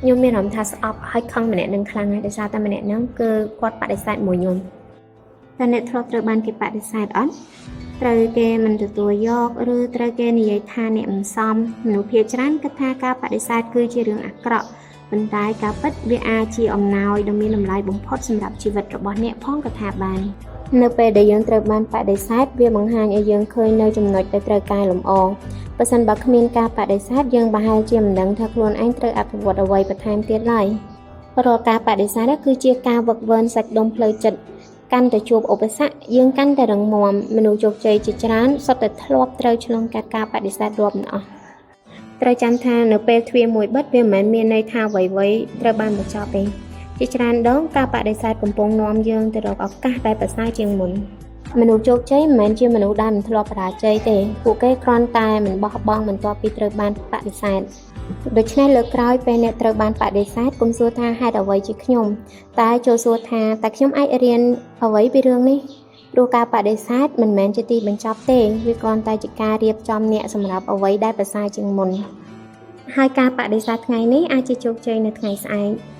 ខ្ញុំមានអារម្មណ៍ថាស្អប់ហើយខឹងម្នាក់នឹងខ្លាំងហើយដោយសារតែម្នាក់ហ្នឹងគឺគាត់បដិសេធមួយខ្ញុំតែអ្នកធ្លាប់ត្រូវបានគេបដិសេធអត់ត្រូវគេមិនទទួលយកឬត្រូវគេនិយាយថាអ្នកមិនសមមនុស្សភាគច្រើនគិតថាការបដិសេធគឺជារឿងអាក្រក់ប៉ុន្តែការពិតវាអាចជាអំណោយដ៏មានតម្លៃបំផុតសម្រាប់ជីវិតរបស់អ្នកផងក៏ថាបាននៅពេលដែលយើងត្រូវបានបដិសេធវាបង្ហាញឲ្យយើងឃើញនៅចំណុចដែលត្រូវកែលម្អបើសិនបើគ្មានការបដិសេធយើងប្រហែលជាមិនដឹងថាខ្លួនឯងត្រូវអភិវឌ្ឍអ្វីបន្ថែមទៀតឡើយរាល់ការបដិសេធគឺជាការវឹកវើសាច់ដុំផ្លូវចិត្តកាន់តែជួបឧបសគ្គយើងកាន់តែរឹងមាំមនុស្សជោគជ័យជាច្រើនសុទ្ធតែធ្លាប់ត្រូវឆ្លងកាត់ការបដិសេធរាប់មិនអស់ត្រូវចាំថានៅពេលទ្វារមួយបិទវាមិនមែនមានន័យថាអ្វីៗត្រូវបានបញ្ចប់ទេជាច្រើនដងការបដិសេធកំពុងនាំយើងទៅរកឱកាសដែលប្រសើរជាងមុនមនុស្សជោគជ័យមិនមែនជាមនុស្សដែលមិនធ្លាប់បរាជ័យទេពួកគេគ្រាន់តែមិនបោះបង់បន្ទាប់ពីត្រូវបានបដិសេធដូច្នេះលើកក្រោយពេលអ្នកត្រូវបានបដិសេធកុំសួរថាហេតុអ្វីជាខ្ញុំតែចូលសួរថាតើខ្ញុំអាចរៀនអ្វីពីរឿងនេះព្រោះការបដិសេធមិនមែនជាទីបញ្ចប់ទេវាគ្រាន់តែជាការរៀបចំអ្នកសម្រាប់អ្វីដែលប្រសើរជាងមុនហើយការបដិសេធថ្ងៃនេះអាចជាជោគជ័យនៅថ្ងៃស្អែក